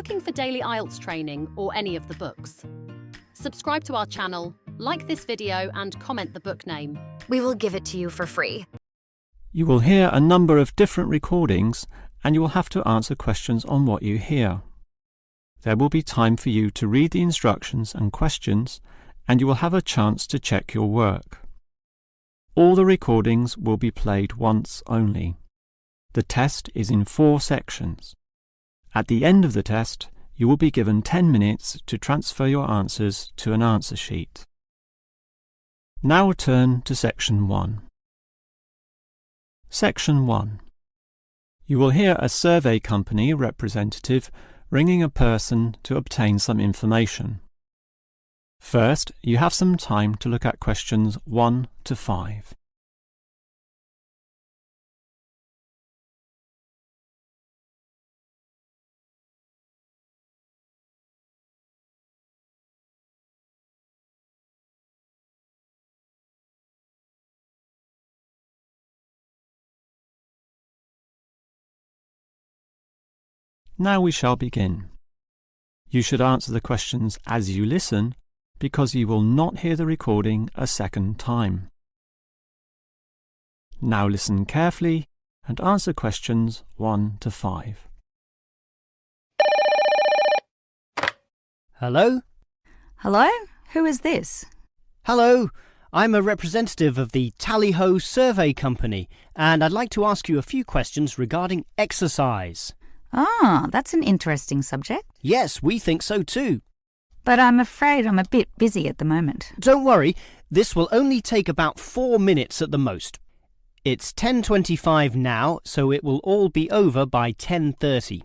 looking for daily Ielts training or any of the books? Subscribe to our channel, like this video and comment the book name. We will give it to you for free. You will hear a number of different recordings and you will have to answer questions on what you hear. There will be time for you to read the instructions and questions, and you will have a chance to check your work. All the recordings will be played once only. The test is in 4 sections. At the end of the test, you will be given 10 minutes to transfer your answers to an answer sheet. Now turn to Section 1. Section 1. You will hear a survey company representative ringing a person to obtain some information. First, you have some time to look at questions 1 to 5. Now we shall begin. You should answer the questions as you listen, because you will not hear the recording a second time. Now listen carefully and answer questions 1 to 5. Hello? Hello? Who is this? Hello, I'm a representative of the Tally-Ho Survey Company, and I'd like to ask you a few questions regarding exercise. Ah, that's an interesting subject. Yes, we think so too. But I'm afraid I'm a bit busy at the moment. Don't worry, this will only take about 4 minutes at the most. It's 10:25 now, so it will all be over by 10:30.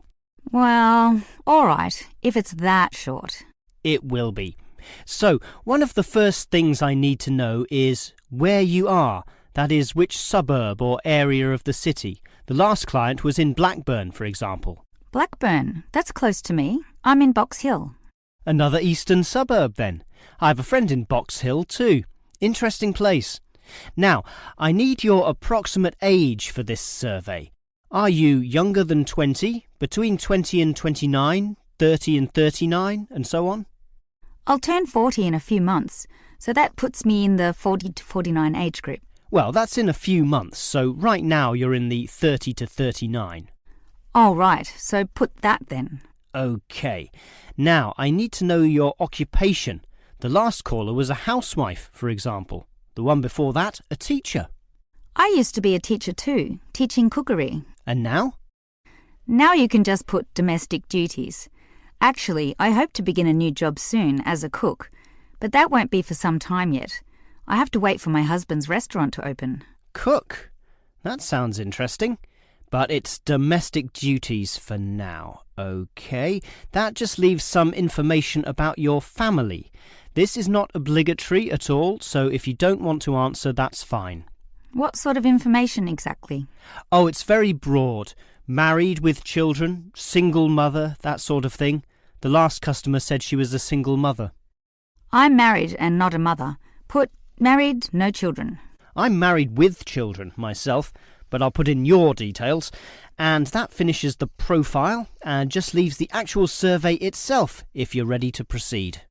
Well, all right, if it's that short. It will be. So, one of the first things I need to know is where you are. That is, which suburb or area of the city. The last client was in Blackburn, for example. Blackburn, that's close to me. I'm in Box Hill. Another eastern suburb, then. I have a friend in Box Hill, too. Interesting place. Now, I need your approximate age for this survey. Are you younger than 20, between 20 and 29, 30 and 39, and so on? I'll turn 40 in a few months, so that puts me in the 40 to 49 age group. Well, that's in a few months, so right now you're in the 30 to 39. Oh, right, so put that then. OK. Now, I need to know your occupation. The last caller was a housewife, for example. The one before that, a teacher. I used to be a teacher too, teaching cookery. And now? Now you can just put domestic duties. Actually, I hope to begin a new job soon as a cook, but that won't be for some time yet. I have to wait for my husband's restaurant to open. Cook? That sounds interesting. But it's domestic duties for now. OK, that just leaves some information about your family. This is not obligatory at all, so if you don't want to answer, that's fine. What sort of information exactly? Oh, it's very broad. Married with children, single mother, that sort of thing. The last customer said she was a single mother. I'm married and not a mother. Put married, no children. I'm married with children myself, but I'll put in your details, and that finishes the profile and just leaves the actual survey itself if you're ready to proceed.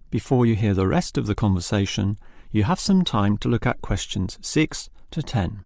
Before you hear the rest of the conversation, you have some time to look at questions 6 to 10.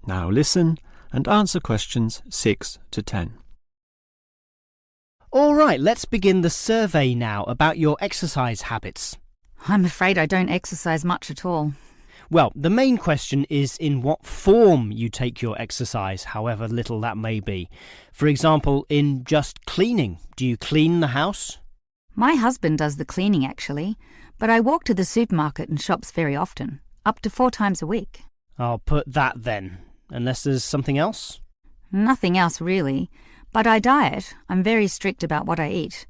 Now listen and answer questions 6 to 10. All right, let's begin the survey now about your exercise habits. I'm afraid I don't exercise much at all. Well, the main question is in what form you take your exercise, however little that may be. For example, in just cleaning. Do you clean the house? My husband does the cleaning, actually, but I walk to the supermarket and shops very often, up to 4 times a week. I'll put that then, unless there's something else. Nothing else, really. But I diet. I'm very strict about what I eat.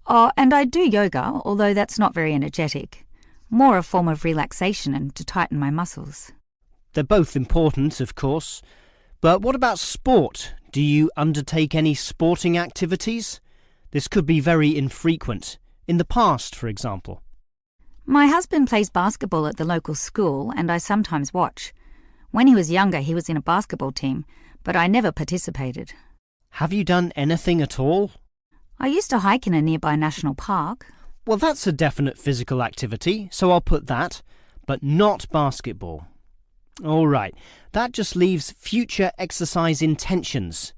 Oh, and I do yoga, although that's not very energetic. more a form of relaxation and to tighten my muscles. They're both important, of course. But what about sport? Do you undertake any sporting activities? This could be very infrequent. In the past, for example. My husband plays basketball at the local school and I sometimes watch. When he was younger, he was in a basketball team, but I never participated. Have you done anything at all? I used to hike in a nearby national park. Well, that's a definite physical activity, so I'll put that, but not basketball. All right, that just leaves future exercise intentions.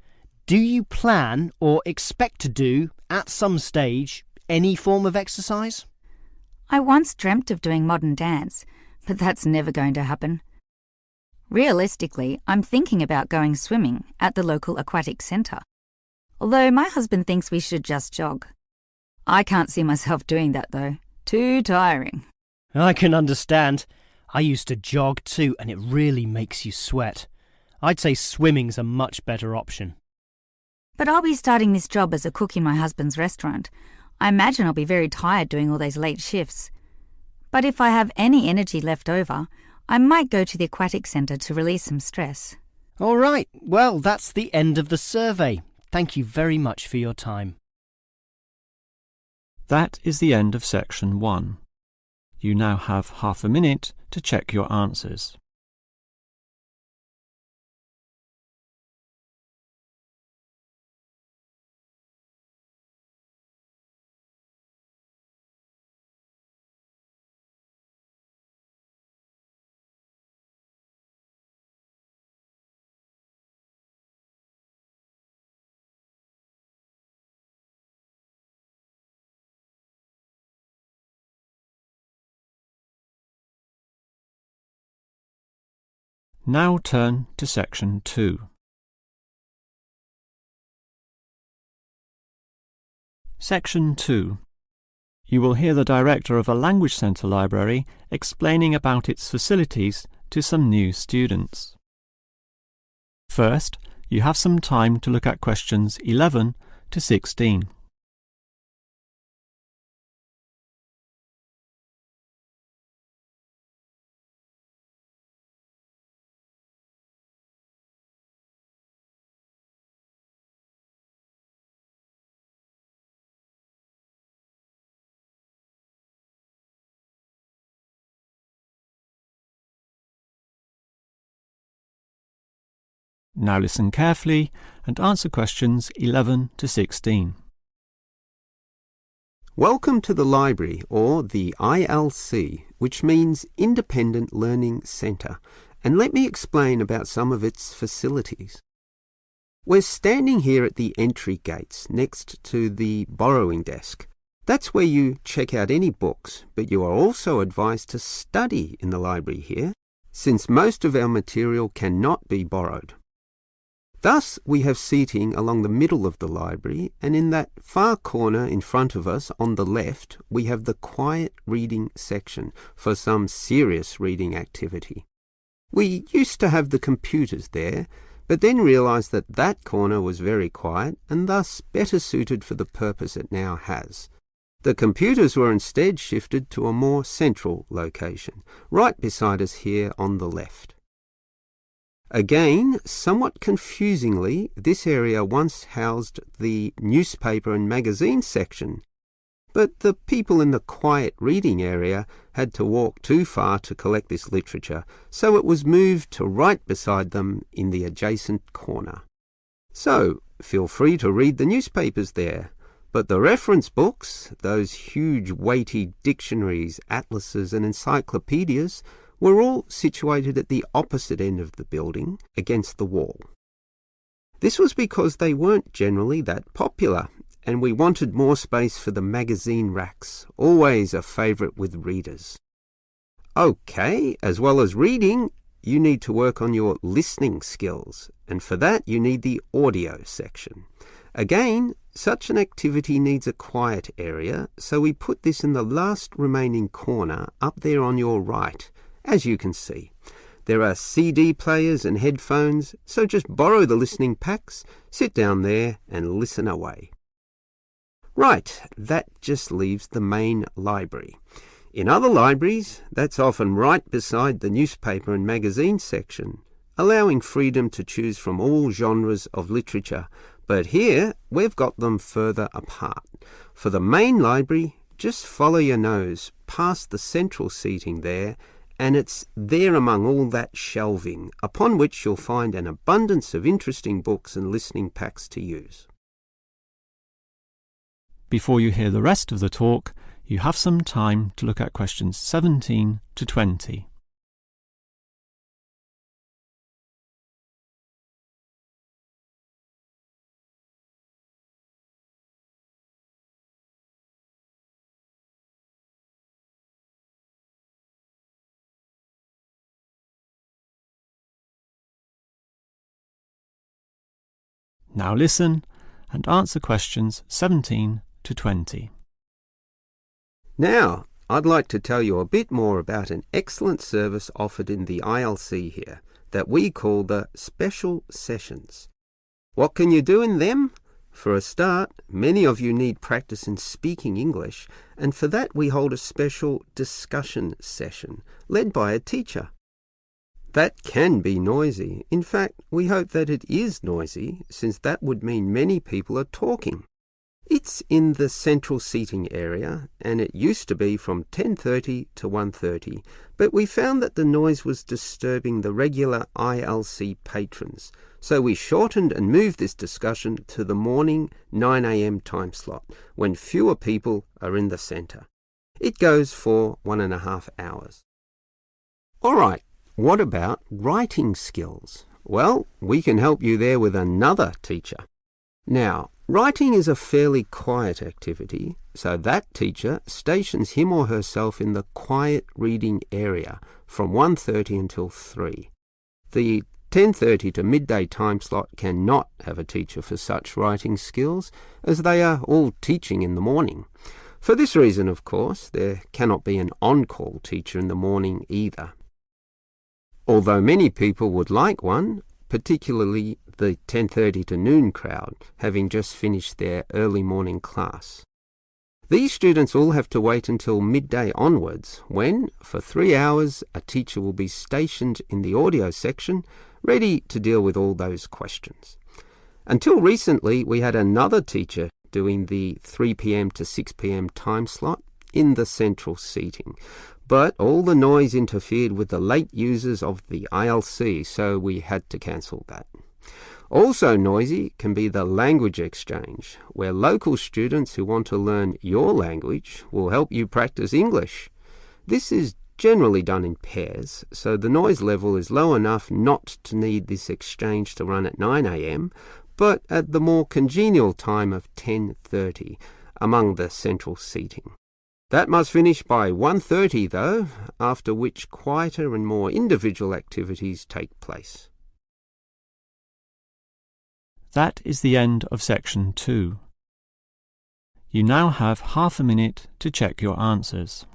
Do you plan or expect to do, at some stage, any form of exercise? I once dreamt of doing modern dance, but that's never going to happen. Realistically, I'm thinking about going swimming at the local aquatic centre. Although my husband thinks we should just jog. I can't see myself doing that though. Too tiring. I can understand. I used to jog too, and it really makes you sweat. I'd say swimming's a much better option. But I'll be starting this job as a cook in my husband's restaurant. I imagine I'll be very tired doing all those late shifts. But if I have any energy left over, I might go to the aquatic centre to release some stress. All right, well, that's the end of the survey. Thank you very much for your time. That is the end of section 1. You now have half a minute to check your answers. Now turn to section 2. Section 2. You will hear the director of a language centre library explaining about its facilities to some new students. First, you have some time to look at questions 11 to 16. Now listen carefully and answer questions 11 to 16. Welcome to the library, or the ILC, which means Independent Learning Centre, and let me explain about some of its facilities. We're standing here at the entry gates next to the borrowing desk. That's where you check out any books, but you are also advised to study in the library here, since most of our material cannot be borrowed. Thus, we have seating along the middle of the library, and in that far corner in front of us on the left, we have the quiet reading section for some serious reading activity. We used to have the computers there, but then realised that that corner was very quiet and thus better suited for the purpose it now has. The computers were instead shifted to a more central location, right beside us here on the left. Again, somewhat confusingly, this area once housed the newspaper and magazine section, but the people in the quiet reading area had to walk too far to collect this literature, so it was moved to right beside them in the adjacent corner. So, feel free to read the newspapers there, but the reference books, those huge weighty dictionaries, atlases and encyclopedias, were all situated at the opposite end of the building, against the wall. This was because they weren't generally that popular, and we wanted more space for the magazine racks, always a favourite with readers. Okay, as well as reading, you need to work on your listening skills, and for that you need the audio section. Again, such an activity needs a quiet area, so we put this in the last remaining corner up there on your right. As you can see, there are CD players and headphones, so just borrow the listening packs, sit down there and listen away. Right, that just leaves the main library. In other libraries, that's often right beside the newspaper and magazine section, allowing freedom to choose from all genres of literature. But here, we've got them further apart. For the main library, just follow your nose past the central seating there, and it's there among all that shelving, upon which you'll find an abundance of interesting books and listening packs to use. Before you hear the rest of the talk, you have some time to look at questions 17 to 20. Now listen and answer questions 17 to 20. Now, I'd like to tell you a bit more about an excellent service offered in the ILC here that we call the Special Sessions. What can you do in them? For a start, many of you need practice in speaking English, and for that we hold a special discussion session led by a teacher. That can be noisy. In fact, we hope that it is noisy, since that would mean many people are talking. It's in the central seating area, and it used to be from 10:30 to 1:30, but we found that the noise was disturbing the regular ILC patrons, so we shortened and moved this discussion to the morning 9 a.m. time slot, when fewer people are in the centre. It goes for 1.5 hours. All right. What about writing skills? Well, we can help you there with another teacher. Now, writing is a fairly quiet activity, so that teacher stations him or herself in the quiet reading area from 1:30 until 3. The 10:30 to midday time slot cannot have a teacher for such writing skills, as they are all teaching in the morning. For this reason, of course, there cannot be an on-call teacher in the morning either. Although many people would like one, particularly the 10:30 to noon crowd, having just finished their early morning class. These students all have to wait until midday onwards, when, for 3 hours, a teacher will be stationed in the audio section, ready to deal with all those questions. Until recently, we had another teacher doing the 3 p.m. to 6 p.m. time slot in the central seating. But all the noise interfered with the late users of the ILC, so we had to cancel that. Also noisy can be the language exchange, where local students who want to learn your language will help you practice English. This is generally done in pairs, so the noise level is low enough not to need this exchange to run at 9 a.m, but at the more congenial time of 10:30 among the central seating. That must finish by 1:30 though, after which quieter and more individual activities take place. That is the end of section 2. You now have half a minute to check your answers.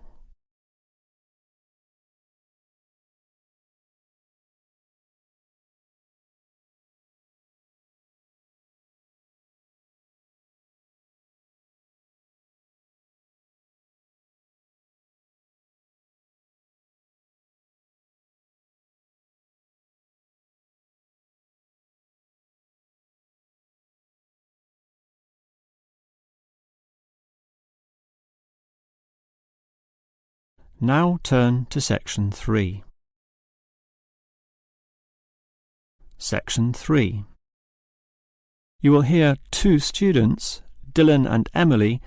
Now turn to section 3. Section 3. You will hear two students, Dylan and Emily,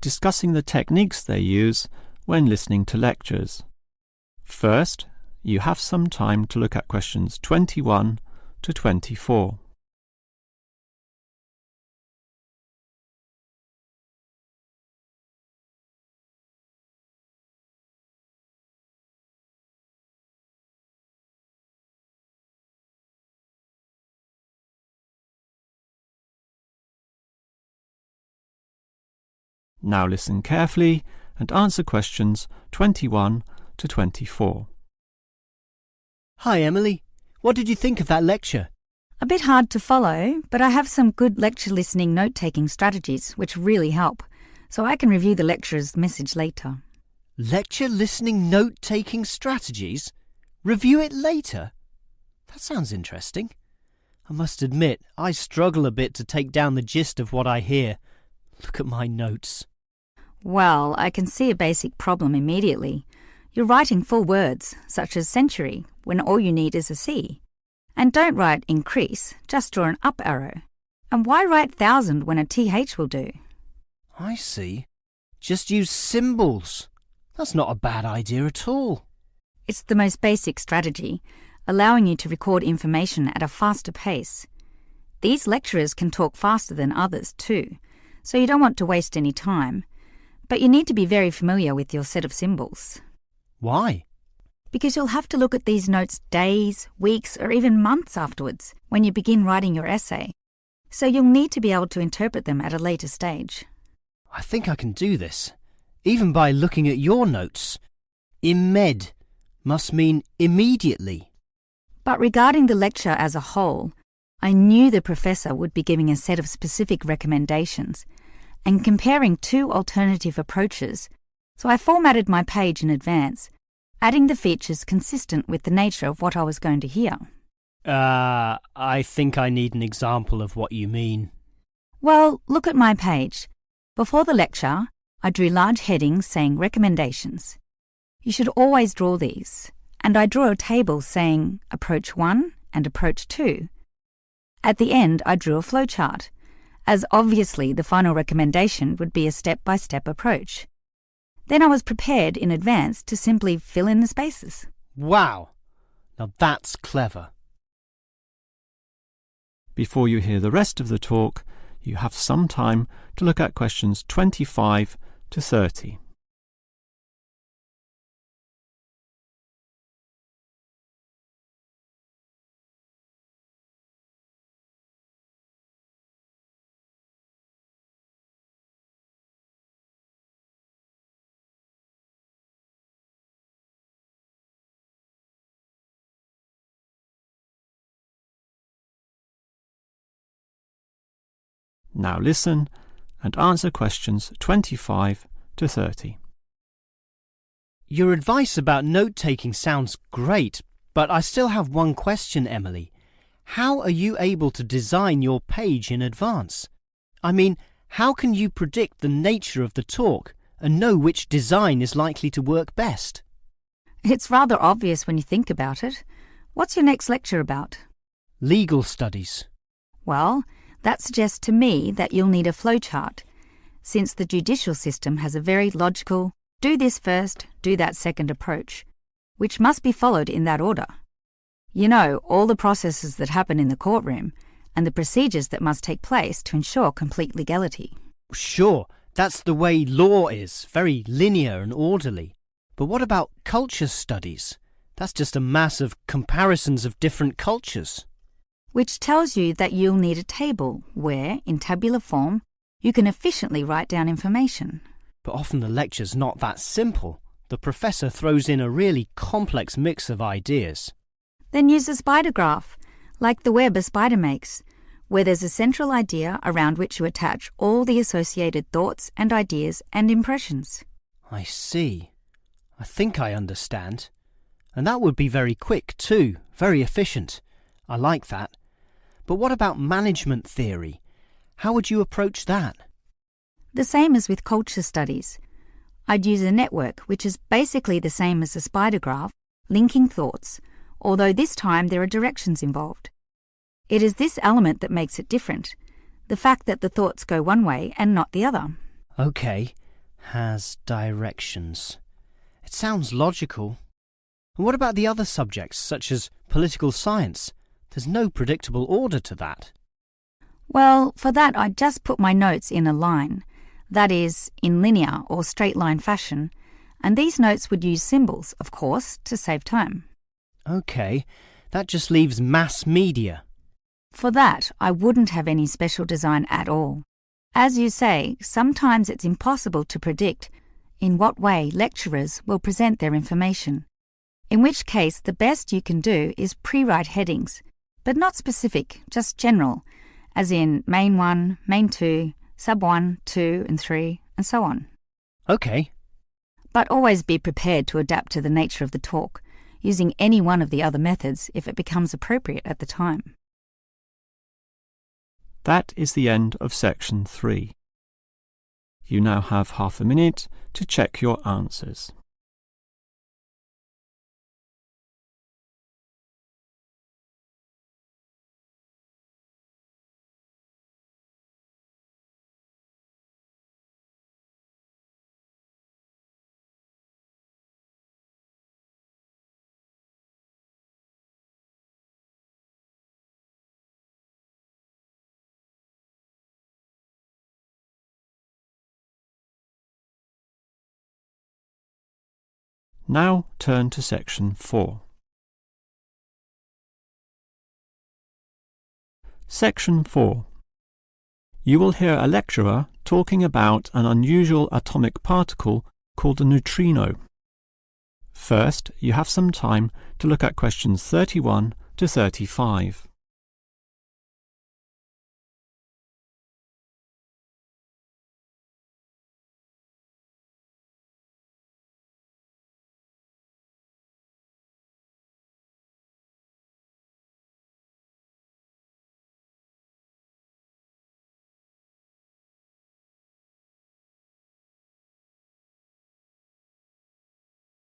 discussing the techniques they use when listening to lectures. First, you have some time to look at questions 21 to 24. Now listen carefully and answer questions 21 to 24. Hi, Emily. What did you think of that lecture? A bit hard to follow, but I have some good lecture listening note-taking strategies which really help, so I can review the lecturer's message later. Lecture listening note-taking strategies? Review it later? That sounds interesting. I must admit, I struggle a bit to take down the gist of what I hear. Look at my notes. Well, I can see a basic problem immediately. You're writing full words, such as century, when all you need is a C. And don't write increase, just draw an up arrow. And why write thousand when a TH will do? I see. Just use symbols. That's not a bad idea at all. It's the most basic strategy, allowing you to record information at a faster pace. These lecturers can talk faster than others too, so you don't want to waste any time. But you need to be very familiar with your set of symbols. Why? Because you'll have to look at these notes days, weeks, or even months afterwards when you begin writing your essay. So you'll need to be able to interpret them at a later stage. I think I can do this, even by looking at your notes. Imed must mean immediately. But regarding the lecture as a whole, I knew the professor would be giving a set of specific recommendations and comparing two alternative approaches, so I formatted my page in advance, adding the features consistent with the nature of what I was going to hear. I think I need an example of what you mean. Well, look at my page. Before the lecture, I drew large headings saying recommendations. You should always draw these, and I drew a table saying approach 1 and approach 2. At the end, I drew a flowchart, as obviously the final recommendation would be a step-by-step approach. Then I was prepared in advance to simply fill in the spaces. Wow! Now that's clever. Before you hear the rest of the talk, you have some time to look at questions 25 to 30. Now listen and answer questions 25 to 30. Your advice about note-taking sounds great, but I still have one question, Emily. How are you able to design your page in advance? I mean, how can you predict the nature of the talk and know which design is likely to work best? It's rather obvious when you think about it. What's your next lecture about? Legal studies. Well, that suggests to me that you'll need a flowchart, since the judicial system has a very logical, do this first, do that second approach, which must be followed in that order. You know, all the processes that happen in the courtroom and the procedures that must take place to ensure complete legality. Sure, that's the way law is, very linear and orderly. But what about culture studies? That's just a mass of comparisons of different cultures. Which tells you that you'll need a table where, in tabular form, you can efficiently write down information. But often the lecture's not that simple. The professor throws in a really complex mix of ideas. Then use a spider graph, like the web a spider makes, where there's a central idea around which you attach all the associated thoughts and ideas and impressions. I see. I think I understand. And that would be very quick too, very efficient. I like that. But what about management theory? How would you approach that? The same as with culture studies. I'd use a network, which is basically the same as a spider graph, linking thoughts, although this time there are directions involved. It is this element that makes it different, the fact that the thoughts go one way and not the other. Okay, has directions. It sounds logical. And what about the other subjects, such as political science? There's no predictable order to that. Well, for that I'd just put my notes in a line, that is, in linear or straight line fashion, and these notes would use symbols, of course, to save time. Okay, that just leaves mass media. For that, I wouldn't have any special design at all. As you say, sometimes it's impossible to predict in what way lecturers will present their information, in which case the best you can do is pre-write headings, but not specific, just general, as in main 1, main 2, sub 1, 2 and 3, and so on. Okay. But always be prepared to adapt to the nature of the talk, using any one of the other methods if it becomes appropriate at the time. That is the end of section 3. You now have half a minute to check your answers. Now turn to section 4. Section 4. You will hear a lecturer talking about an unusual atomic particle called a neutrino. First, you have some time to look at questions 31 to 35.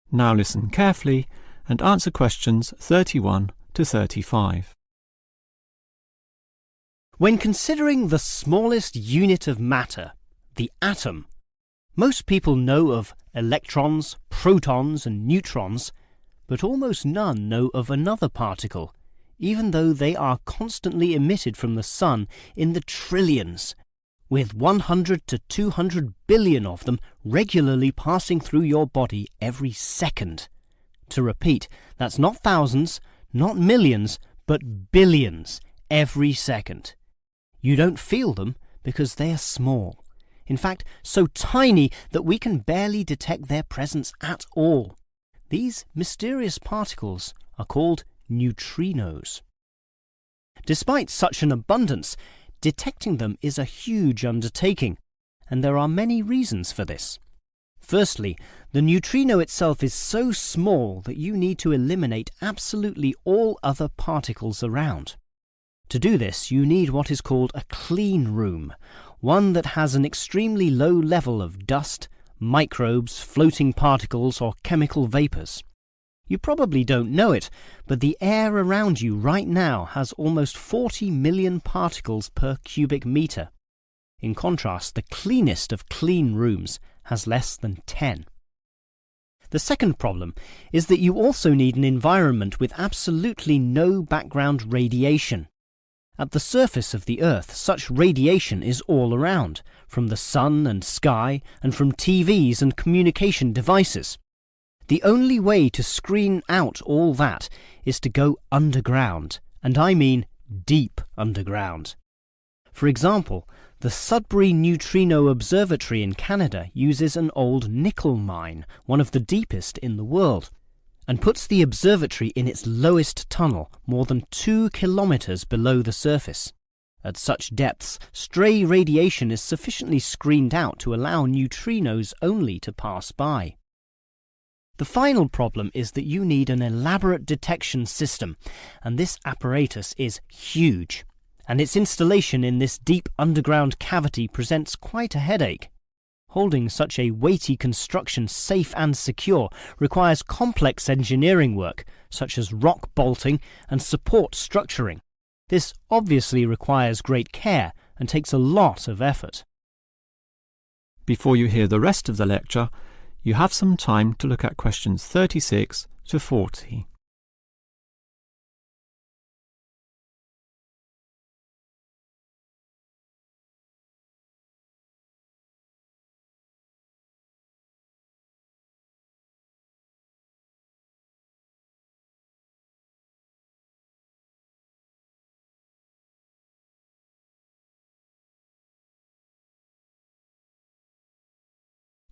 Now listen carefully and answer questions 31 to 35. When considering the smallest unit of matter, the atom, most people know of electrons, protons and neutrons, but almost none know of another particle, even though they are constantly emitted from the sun in the trillions, with 100 to 200 billion of them regularly passing through your body every second. To repeat, that's not thousands, not millions, but billions every second. You don't feel them because they are small. In fact, so tiny that we can barely detect their presence at all. These mysterious particles are called neutrinos. Despite such an abundance, detecting them is a huge undertaking, and there are many reasons for this. Firstly, the neutrino itself is so small that you need to eliminate absolutely all other particles around. To do this, you need what is called a clean room, one that has an extremely low level of dust, microbes, floating particles, or chemical vapors. You probably don't know it, but the air around you right now has almost 40 million particles per cubic meter. In contrast, the cleanest of clean rooms has less than 10. The second problem is that you also need an environment with absolutely no background radiation. At the surface of the Earth, such radiation is all around, from the sun and sky, and from TVs and communication devices. The only way to screen out all that is to go underground, and I mean deep underground. For example, the Sudbury Neutrino Observatory in Canada uses an old nickel mine, one of the deepest in the world, and puts the observatory in its lowest tunnel, more than 2 kilometers below the surface. At such depths, stray radiation is sufficiently screened out to allow neutrinos only to pass by. The final problem is that you need an elaborate detection system, and this apparatus is huge, and its installation in this deep underground cavity presents quite a headache. Holding such a weighty construction safe and secure requires complex engineering work, such as rock bolting and support structuring. This obviously requires great care and takes a lot of effort. Before you hear the rest of the lecture, you have some time to look at questions 36 to 40.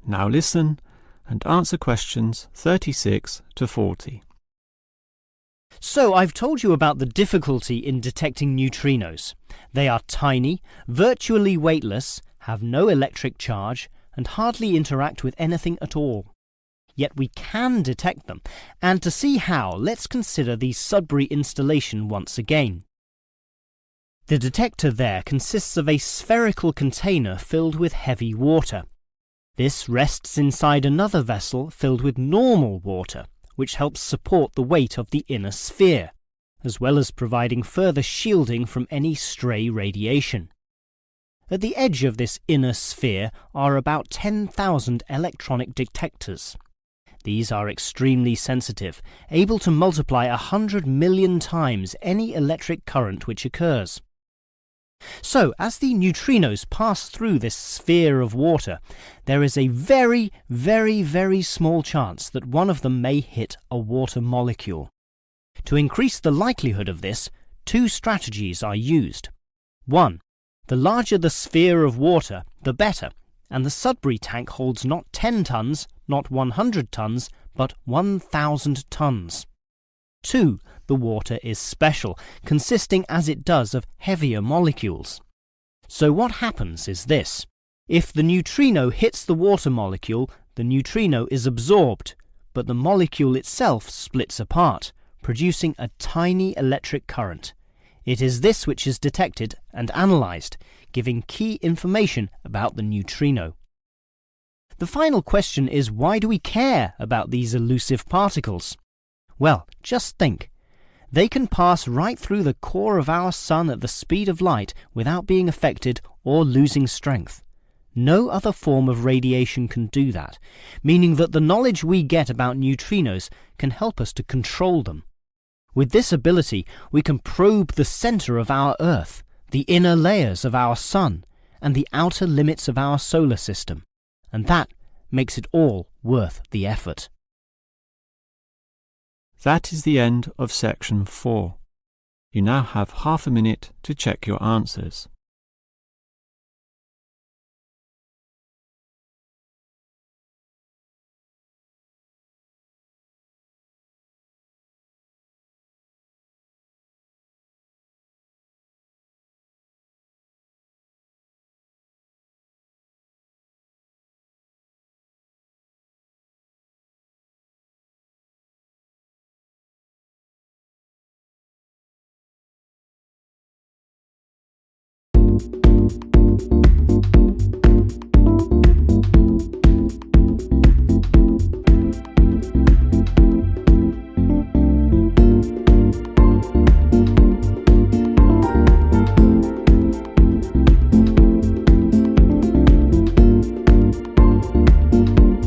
Now listen and answer questions 36 to 40. So I've told you about the difficulty in detecting neutrinos. They are tiny, virtually weightless, have no electric charge, and hardly interact with anything at all. yet we can detect them, and to see how, let's consider the Sudbury installation once again. The detector there consists of a spherical container filled with heavy water. This rests inside another vessel filled with normal water, which helps support the weight of the inner sphere, as well as providing further shielding from any stray radiation. At the edge of this inner sphere are about 10,000 electronic detectors. These are extremely sensitive, able to multiply 100 million times any electric current which occurs. So, as the neutrinos pass through this sphere of water, there is a very, very, very small chance that one of them may hit a water molecule. To increase the likelihood of this, two strategies are used. 1. The larger the sphere of water, the better, and the Sudbury tank holds not 10 tons, not 100 tons, but 1,000 tons. 2. The water is special, consisting as it does of heavier molecules. So what happens is this. If the neutrino hits the water molecule, the neutrino is absorbed, but the molecule itself splits apart, producing a tiny electric current. It is this which is detected and analysed, giving key information about the neutrino. The final question is, why do we care about these elusive particles? Well, just think. They can pass right through the core of our Sun at the speed of light without being affected or losing strength. No other form of radiation can do that, meaning that the knowledge we get about neutrinos can help us to control them. With this ability, we can probe the centre of our Earth, the inner layers of our Sun, and the outer limits of our solar system, and that makes it all worth the effort. That is the end of section 4. You now have half a minute to check your answers.